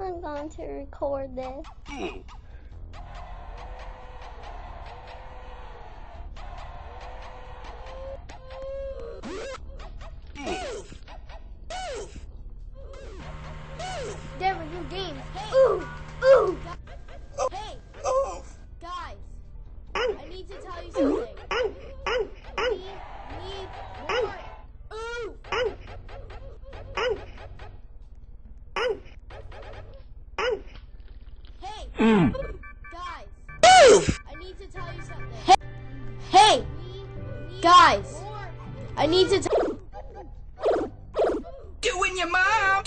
I'm going to record this. There were new games. Hey. Ooh! Ooh! Hey! Guys! I need to tell you something. We need more. Ooh! Hey! Guys! I need to tell you something. Hey! Guys! I need to tell Doing your mom!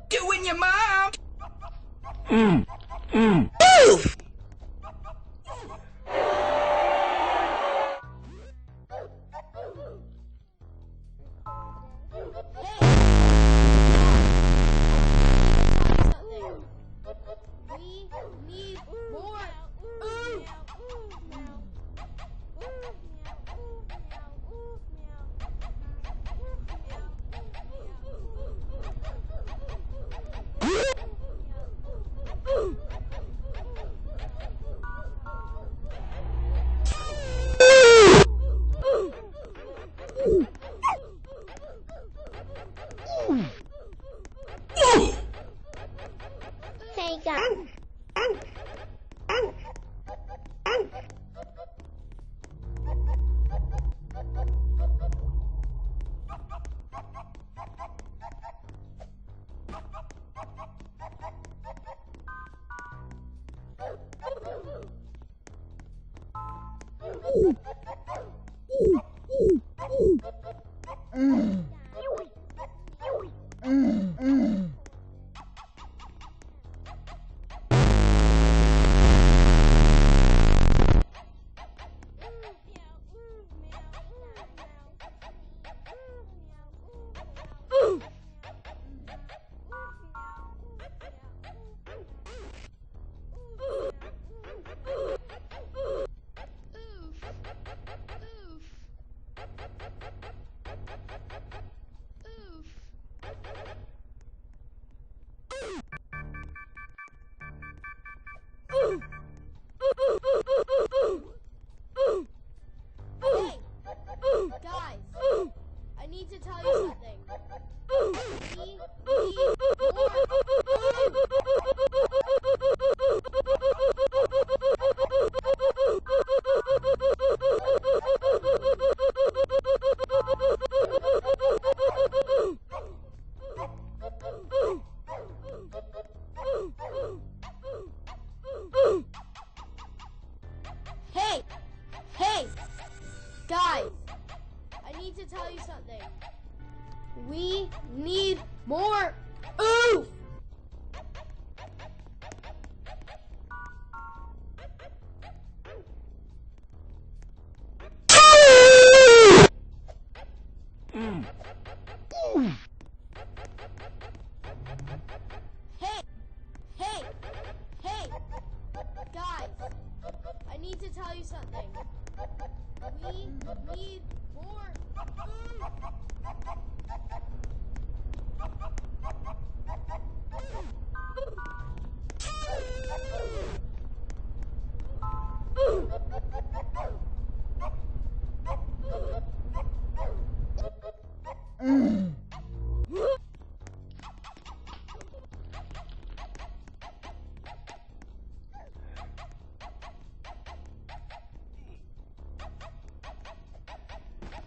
Doing your mom! We need more. Ooh! Hey guys. Hey! Guys! I need to tell you something. We need more. Hey! Hey! Guys! I need to tell you something. We need more. Ooh! Hey! Hey! Hey! Guys! I need to tell you something. We need more.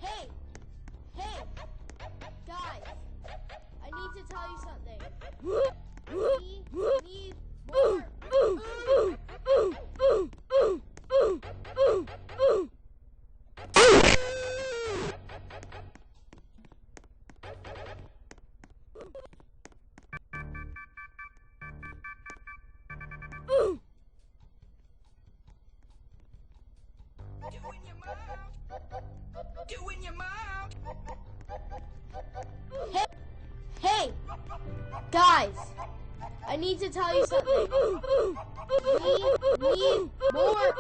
Hey! Hey! Guys! I need to tell you something. We need more. Doing your mom! Doing your mom! Hey! Hey! Guys! I need to tell you something. We need more.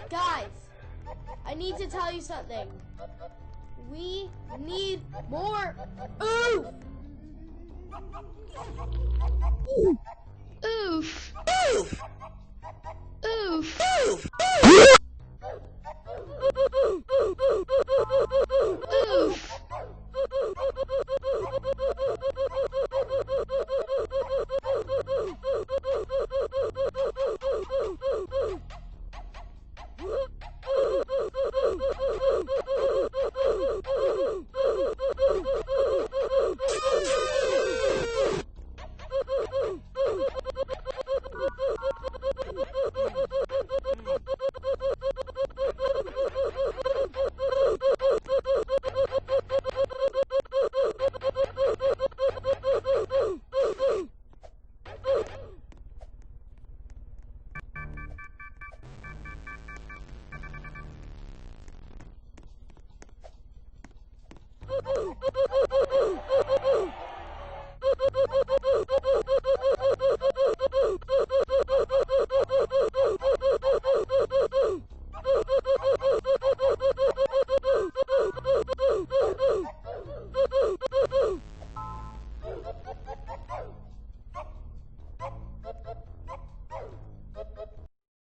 Guys, I need to tell you something. We need more oof. Oof. Oof. Oof.